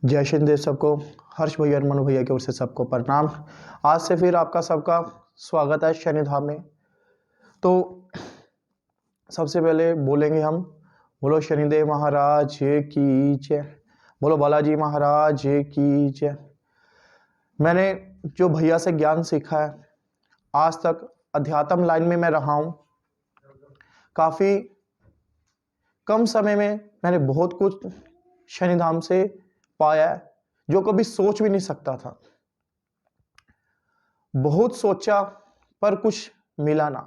जय श्री देव सबको। हर्ष भैया और मनु भैया की ओर से सबको प्रणाम। आज से फिर आपका सबका स्वागत है शनिधाम में। तो सबसे पहले बोलेंगे हम बोलो शनिदेव महाराज की जय, बोलो बालाजी महाराज की जय। मैंने जो भैया से ज्ञान सीखा है, आज तक अध्यात्म लाइन में मैं रहा हूँ। काफ़ी कम समय में मैंने बहुत कुछ शनिधाम से पाया है जो कभी सोच भी नहीं सकता था। बहुत सोचा पर कुछ मिला ना।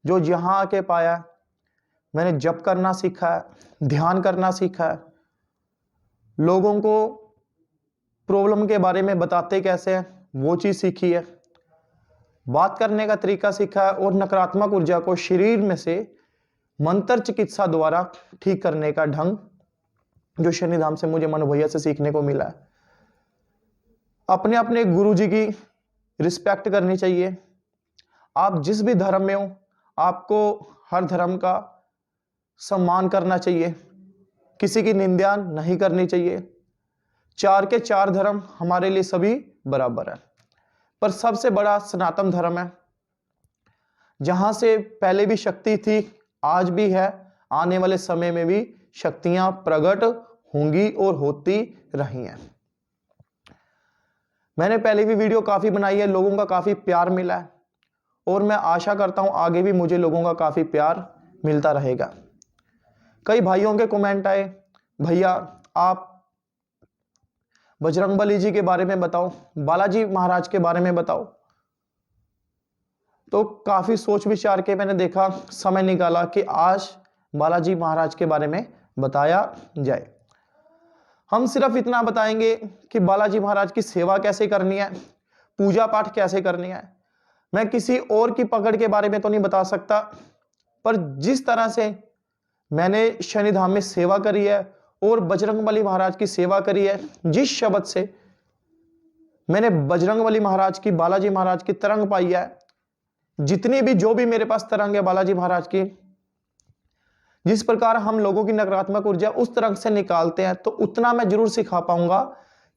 जो यहां आके पाया, मैंने जप करना सीखा है, ध्यान करना सीखा है, लोगों को प्रॉब्लम के बारे में बताते कैसे हैं वो चीज सीखी है, बात करने का तरीका सीखा है और नकारात्मक ऊर्जा को शरीर में से मंत्र चिकित्सा द्वारा ठीक करने का ढंग जो शनिधाम से मुझे मनु भैया से सीखने को मिला है। अपने अपने गुरु जी की रिस्पेक्ट करनी चाहिए। आप जिस भी धर्म में हो, आपको हर धर्म का सम्मान करना चाहिए, किसी की निंदा नहीं करनी चाहिए। चार के चार धर्म हमारे लिए सभी बराबर है, पर सबसे बड़ा सनातन धर्म है, जहां से पहले भी शक्ति थी, आज भी है, आने वाले समय में भी शक्तियां प्रकट होंगी और होती रही हैं। मैंने पहले भी वीडियो काफी बनाई है, लोगों का काफी प्यार मिला है और मैं आशा करता हूं आगे भी मुझे लोगों का काफी प्यार मिलता रहेगा। कई भाइयों के कमेंट आए, भैया आप बजरंगबली जी के बारे में बताओ, बालाजी महाराज के बारे में बताओ। तो काफी सोच विचार के मैंने देखा, समय निकाला कि आज बालाजी महाराज के बारे में बताया जाए। हम सिर्फ इतना बताएंगे कि बालाजी महाराज की सेवा कैसे करनी है, पूजा पाठ कैसे करनी है। मैं किसी और की पकड़ के बारे में तो नहीं बता सकता, पर जिस तरह से मैंने शनिधाम में सेवा करी है और बजरंगबली महाराज की सेवा करी है, जिस शब्द से मैंने बजरंगबली महाराज की, बालाजी महाराज की तरंग पाई है, जितनी भी जो भी मेरे पास तरंग है बालाजी महाराज की, जिस प्रकार हम लोगों की नकारात्मक ऊर्जा उस तरह से निकालते हैं, तो उतना मैं जरूर सिखा पाऊंगा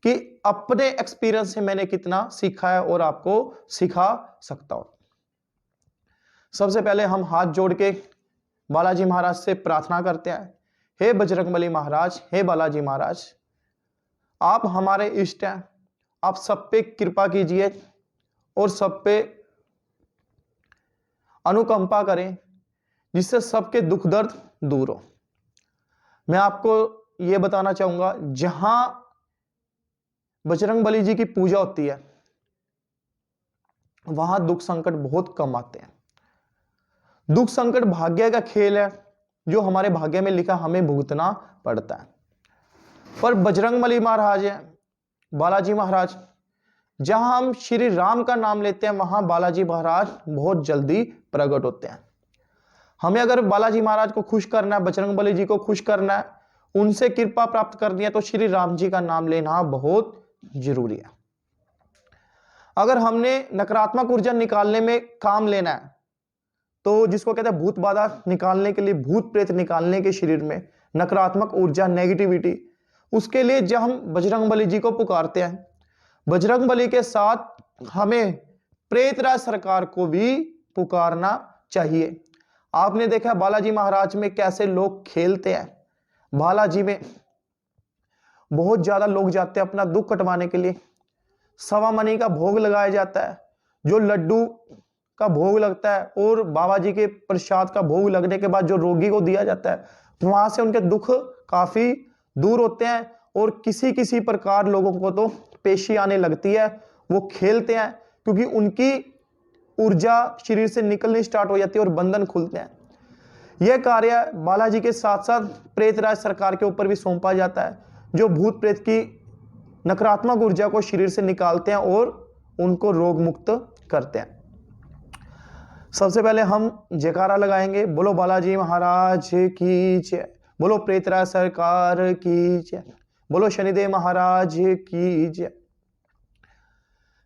कि अपने एक्सपीरियंस से मैंने कितना सीखा है और आपको सिखा सकता हूं। सबसे पहले हम हाथ जोड़ के बालाजी महाराज से प्रार्थना करते हैं, हे बजरंगबली महाराज, हे बालाजी महाराज, आप हमारे इष्ट हैं, आप सब पे कृपा कीजिए और सब पे अनुकंपा करें, जिससे सबके दुख दर्द दूर हो। मैं आपको यह बताना चाहूंगा, जहां बजरंगबली जी की पूजा होती है वहां दुख संकट बहुत कम आते हैं। दुख संकट भाग्य का खेल है, जो हमारे भाग्य में लिखा हमें भुगतना पड़ता है। पर बजरंगबली महाराज है, बालाजी महाराज, जहां हम श्री राम का नाम लेते हैं वहां बालाजी महाराज बहुत जल्दी प्रकट होते हैं। हमें अगर बालाजी महाराज को खुश करना है, बजरंगबली जी को खुश करना है, उनसे कृपा प्राप्त करनी है, तो श्री राम जी का नाम लेना बहुत जरूरी है। अगर हमने नकारात्मक ऊर्जा निकालने में काम लेना है, तो जिसको कहते हैं भूत बाधा निकालने के लिए, भूत प्रेत निकालने के शरीर में नकारात्मक ऊर्जा, नेगेटिविटी, उसके लिए जब हम बजरंगबली जी को पुकारते हैं, बजरंगबली के साथ हमें प्रेतराज सरकार को भी पुकारना चाहिए। आपने देखा बालाजी महाराज में कैसे लोग खेलते हैं। बालाजी में बहुत ज्यादा लोग जाते हैं अपना दुख कटवाने के लिए। सवा मनी का भोग लगाया जाता है, जो लड्डू का भोग लगता है और बाबा जी के प्रसाद का भोग लगने के बाद जो रोगी को दिया जाता है, वहां से उनके दुख काफी दूर होते हैं और किसी किसी प्रकार लोगों को तो पेशी आने लगती है। वो खेलते हैं क्योंकि उनकी ऊर्जा शरीर से निकलनी स्टार्ट हो जाती है और बंधन खुलते हैं। यह कार्य बालाजी के साथ साथ प्रेतराज सरकार के ऊपर भी सौंपा जाता है, जो भूत प्रेत की नकारात्मक ऊर्जा को शरीर से निकालते हैं और उनको रोग मुक्त करते हैं। सबसे पहले हम जयकारा लगाएंगे, बोलो बालाजी महाराज की जय, बोलो प्रेतराज सरकार की जय, बोलो शनिदेव महाराज की जय।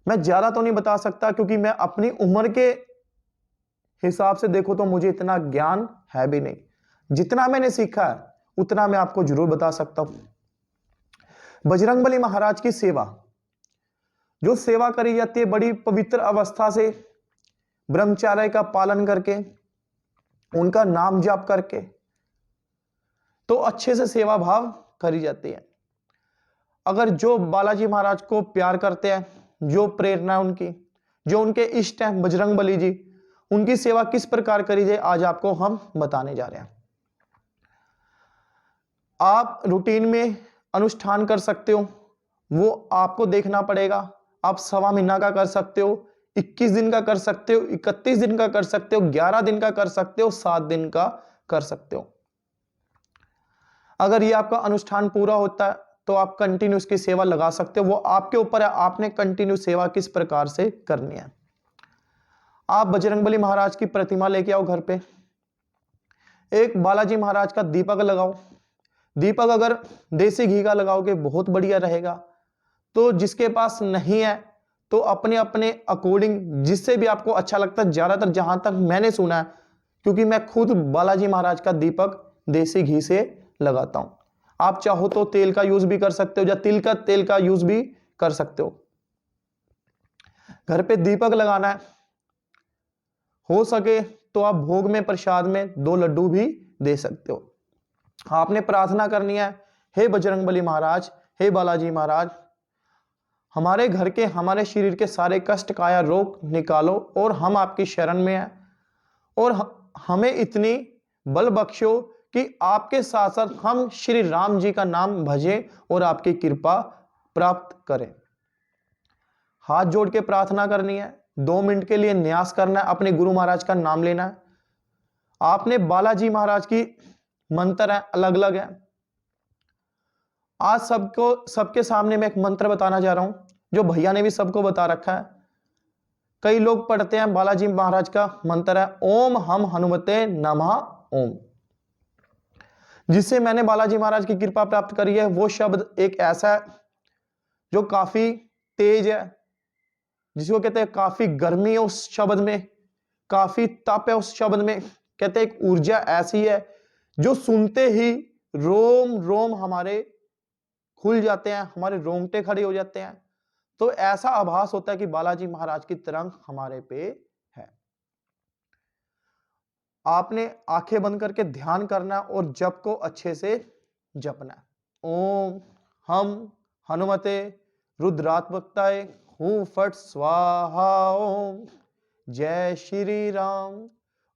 मैं ज्यादा तो नहीं बता सकता क्योंकि मैं अपनी उम्र के हिसाब से देखो तो मुझे इतना ज्ञान है भी नहीं। जितना मैंने सीखा है उतना मैं आपको जरूर बता सकता हूं। बजरंगबली महाराज की सेवा, जो सेवा करी जाती है बड़ी पवित्र अवस्था से, ब्रह्मचर्य का पालन करके, उनका नाम जाप करके, तो अच्छे से सेवा भाव करी जाती है। अगर जो बालाजी महाराज को प्यार करते हैं, जो प्रेरणा उनकी, जो उनके इष्ट हैं बजरंगबली जी, उनकी सेवा किस प्रकार करी जाए आज आपको हम बताने जा रहे हैं। आप रूटीन में अनुष्ठान कर सकते हो, वो आपको देखना पड़ेगा। आप 1.25 महीना का कर सकते हो, 21 दिन का कर सकते हो, 31 दिन का कर सकते हो, 11 दिन का कर सकते हो, 7 दिन का कर सकते हो। अगर ये आपका अनुष्ठान पूरा होता है तो आप कंटिन्यू इसकी सेवा लगा सकते हो। वो आपके ऊपर है, आपने कंटिन्यू सेवा किस प्रकार से करनी है। आप बजरंगबली महाराज की प्रतिमा लेके आओ घर पे, एक बालाजी महाराज का दीपक लगाओ। दीपक अगर देसी घी का लगाओगे बहुत बढ़िया रहेगा। तो जिसके पास नहीं है तो अपने अपने अकॉर्डिंग जिससे भी आपको अच्छा लगता है, ज्यादातर जहां तक मैंने सुना है, क्योंकि मैं खुद बालाजी महाराज का दीपक देसी घी से लगाता हूं। आप चाहो तो तेल का यूज भी कर सकते हो या तिल का तेल का यूज भी कर सकते हो। घर पे दीपक लगाना है, हो सके तो आप भोग में प्रसाद में 2 लड्डू भी दे सकते हो। आपने प्रार्थना करनी है, हे बजरंगबली महाराज, हे बालाजी महाराज, हमारे घर के, हमारे शरीर के सारे कष्ट काया रोग निकालो और हम आपकी शरण में हैं, और हमें इतनी बल बख्शो कि आपके साथ साथ हम श्री राम जी का नाम भजें और आपकी कृपा प्राप्त करें। हाथ जोड़ के प्रार्थना करनी है, 2 मिनट के लिए न्यास करना है, अपने गुरु महाराज का नाम लेना है। आपने बालाजी महाराज की मंत्र है, अलग अलग है। आज सबके सामने मैं एक मंत्र बताना जा रहा हूं, जो भैया ने भी सबको बता रखा है। कई लोग पढ़ते हैं बालाजी महाराज का मंत्र है, ओम हम हनुमते नमः ओम। जिससे मैंने बालाजी महाराज की कृपा प्राप्त करी है, वो शब्द एक ऐसा है जो काफी तेज है, जिसको कहते हैं काफी गर्मी है उस शब्द में, काफी तप है उस शब्द में। कहते हैं एक ऊर्जा ऐसी है जो सुनते ही रोम रोम हमारे खुल जाते हैं, हमारे रोंगटे खड़े हो जाते हैं। तो ऐसा आभास होता है कि बालाजी महाराज की तरंग हमारे पे है। आपने आंखें बंद करके ध्यान करना और जप को अच्छे से जपना। ओम हम हनुमते रुद्रात्मकताय हूं फट स्वाहा ओम। जय श्री राम।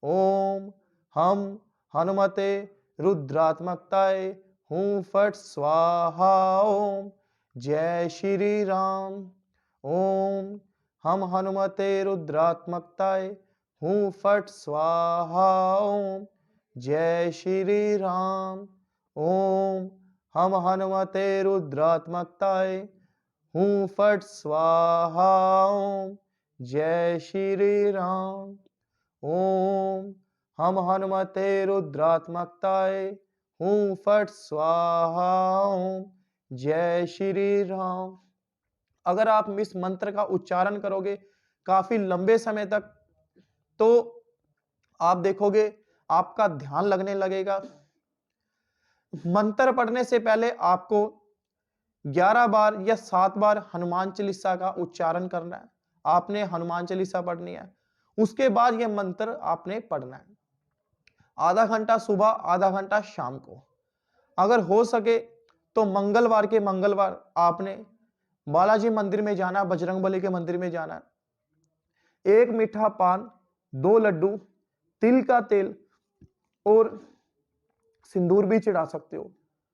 ओम हम हनुमते रुद्रात्मकताय हूं फट स्वाहा ओम। जय श्री राम। ओम हम हनुमते रुद्रात्मकताय हूं फट स्वाहा ओम। जय श्री राम। ओम हम हनुमते रुद्रात्मकताय हूं फट स्वाहा ओम। जय श्री राम। ओम हम हनुमते रुद्रात्मकताय हूं फट स्वाहा ओम। जय श्री राम। अगर आप इस मंत्र का उच्चारण करोगे काफी लंबे समय तक, तो आप देखोगे आपका ध्यान लगने लगेगा। मंत्र पढ़ने से पहले आपको 11 बार या 7 बार हनुमान चालीसा का उच्चारण करना है। आपने हनुमान चालीसा पढ़नी है, उसके बाद यह मंत्र आपने पढ़ना है। आधा घंटा सुबह, आधा घंटा शाम को। अगर हो सके तो मंगलवार के मंगलवार आपने बालाजी मंदिर में जाना, बजरंगबली के मंदिर में जाना। 1 मीठा पान, 2 लड्डू, तिल का तेल और सिंदूर भी चढ़ा सकते हो,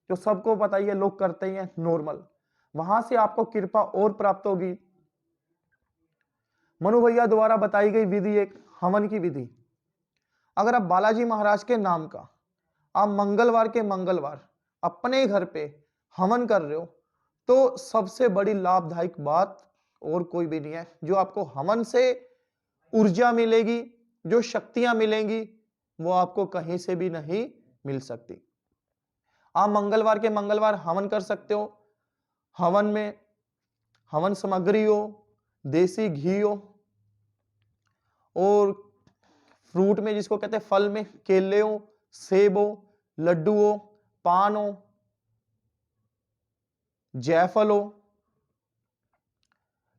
जो सबको पता ही है, लोग करते ही हैं नॉर्मल। वहां से आपको कृपा और प्राप्त होगी। मनु भैया द्वारा बताई गई विधि एक हवन की विधि। अगर आप बालाजी महाराज के नाम का आप मंगलवार के मंगलवार अपने घर पे हवन कर रहे हो, तो सबसे बड़ी लाभदायक बात और कोई भी नहीं है। जो आपको हवन से ऊर्जा मिलेगी, जो शक्तियां मिलेंगी, वो आपको कहीं से भी नहीं मिल सकती। आप मंगलवार के मंगलवार हवन कर सकते हो। हवन में हवन सामग्री हो, देसी घी हो, और फ्रूट में जिसको कहते हैं फल में केले हो, सेब हो, लड्डू हो, पान हो, जायफल हो,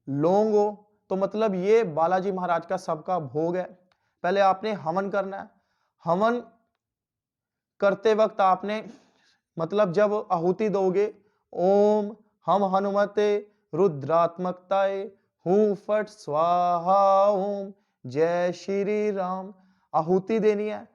लौंग हो, तो मतलब ये बालाजी महाराज का सबका भोग है। पहले आपने हवन करना है। हवन करते वक्त आपने मतलब जब आहुति दोगे, ओम हम हनुमते रुद्रात्मकताय हूं फट स्वाहा ओम जय श्री राम, आहुति देनी है।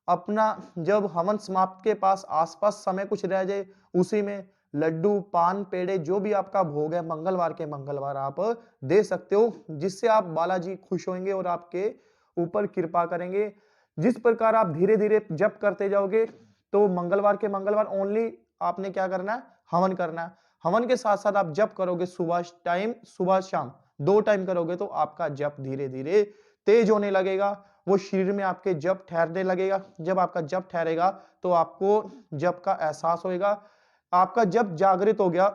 अपना जब हवन समाप्त के पास आसपास समय कुछ रह जाए, उसी में लड्डू, पान, पेड़े जो भी आपका भोग है मंगलवार के मंगलवार आप दे सकते हो, जिससे आप बालाजी खुश होंगे और आपके ऊपर कृपा करेंगे। जिस प्रकार आप धीरे धीरे जप करते जाओगे, तो मंगलवार के मंगलवार ओनली आपने क्या करना है, हवन करना है। हवन के साथ साथ आप जप करोगे सुबह टाइम, सुबह शाम 2 टाइम करोगे, तो आपका जप धीरे धीरे तेज होने लगेगा। वो शरीर में आपके जप ठहरने लगेगा। जब आपका जप ठहरेगा तो आपको जप का एहसास होएगा। आपका जप जागृत हो गया,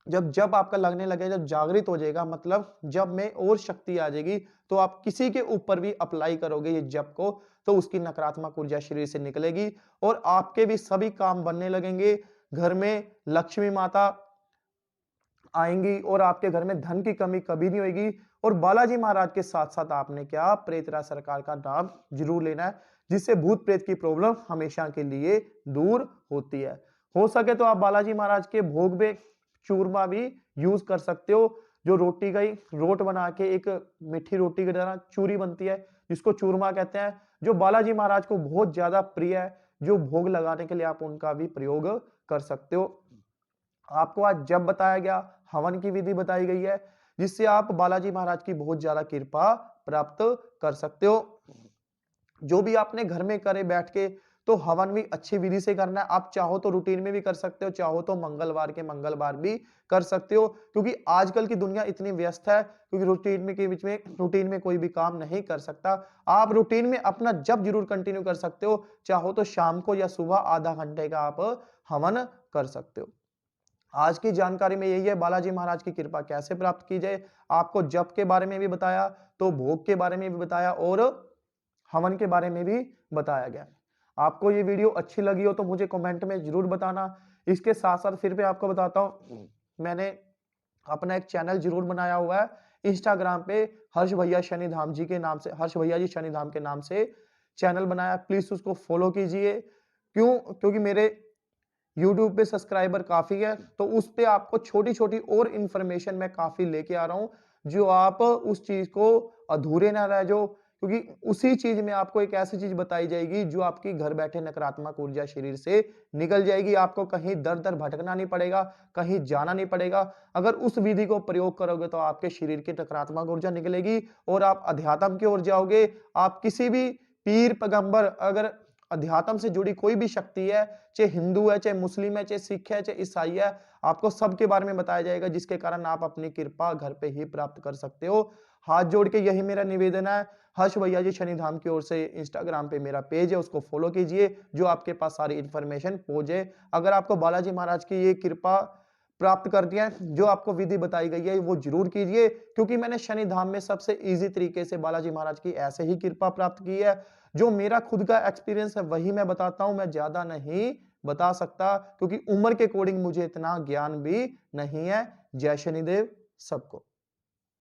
जब जप आपका लगने लगे, जब जागृत हो जाएगा, मतलब जब में और शक्ति आ जाएगी, तो आप किसी के ऊपर भी अप्लाई करोगे ये जप को, तो उसकी नकारात्मक ऊर्जा शरीर से निकलेगी और आपके भी सभी काम बनने लगेंगे। घर में लक्ष्मी माता आएंगी और आपके घर में धन की कमी कभी नहीं होगी। और बालाजी महाराज के साथ साथ आपने क्या, प्रेतराज सरकार का नाम जरूर लेना है, जिससे भूत प्रेत की प्रॉब्लम हमेशा के लिए दूर होती है। हो सके तो आप बालाजी महाराज के भोग में चूरमा भी यूज कर सकते हो। जो रोटी का ही रोट बना के एक मीठी रोटी की तरह चूरी बनती है, जिसको चूरमा कहते हैं, जो बालाजी महाराज को बहुत ज्यादा प्रिय है, जो भोग लगाने के लिए आप उनका भी प्रयोग कर सकते हो। आपको आज जब बताया गया, हवन की विधि बताई गई है, जिससे आप बालाजी महाराज की बहुत ज्यादा कृपा प्राप्त कर सकते हो। जो भी आपने घर में करे बैठ के, तो हवन भी अच्छी विधि से करना है। आप चाहो तो रूटीन में भी कर सकते हो, चाहो तो मंगलवार के मंगलवार भी कर सकते हो, क्योंकि आजकल की दुनिया इतनी व्यस्त है, क्योंकि रूटीन में के बीच में रूटीन में कोई भी काम नहीं कर सकता। आप रूटीन में अपना जब जरूर कंटिन्यू कर सकते हो, चाहो तो शाम को या सुबह आधा घंटे का आप हवन कर सकते हो। आज की जानकारी में यही है, बालाजी महाराज की कृपा कैसे प्राप्त की जाए। आपको जप के बारे में भी बताया, तो भोग के बारे में भी बताया और हवन के बारे में भी बताया गया। आपको ये वीडियो अच्छी लगी हो तो मुझे कमेंट में जरूर बताना। इसके साथ साथ फिर भी आपको बताता हूं, मैंने अपना एक चैनल जरूर बनाया हुआ है इंस्टाग्राम पे, हर्ष भैया शनि धाम जी के नाम से, हर्ष भैया जी शनि धाम के नाम से चैनल बनाया। प्लीज उसको फॉलो कीजिए। क्यों? क्योंकि मेरे यूट्यूब पे सब्सक्राइबर काफी है, तो उस पे आपको छोटी छोटी और इंफॉर्मेशन मैं काफी लेके आ रहा हूं, जो आप उस चीज को अधूरे ना रह जाओ, क्योंकि उसी चीज में आपको एक ऐसी चीज बताई जाएगी जो आपकी घर बैठे नकारात्मक ऊर्जा शरीर से निकल जाएगी। आपको कहीं दर दर भटकना नहीं पड़ेगा, कहीं जाना नहीं पड़ेगा। अगर उस विधि को प्रयोग करोगे तो आपके शरीर की नकारात्मक ऊर्जा निकलेगी और आप अध्यात्म की ओर जाओगे। आप किसी भी पीर पैगंबर, अगर अध्यात्म से जुड़ी कोई भी शक्ति है, चाहे हिंदू है, चाहे मुस्लिम है, चाहे सिख है, चाहे ईसाई है, आपको सबके बारे में बताया जाएगा, जिसके कारण आप अपनी कृपा घर पे ही प्राप्त कर सकते हो। हाथ जोड़ के यही मेरा निवेदन है। हर्ष भैया जी शनि धाम की ओर से इंस्टाग्राम पे मेरा पेज है, उसको फॉलो कीजिए, जो आपके पास सारी इंफॉर्मेशन पहुंचे। अगर आपको बालाजी महाराज की ये कृपा प्राप्त करती है, जो आपको विधि बताई गई है, वो जरूर कीजिए, क्योंकि मैंने शनि धाम में सबसे इजी तरीके से बालाजी महाराज की ऐसे ही कृपा प्राप्त की है। जो मेरा खुद का एक्सपीरियंस है वही मैं बताता हूं, मैं ज्यादा नहीं बता सकता, क्योंकि उम्र के अकॉर्डिंग मुझे इतना ज्ञान भी नहीं है। जय शनिदेव सबको।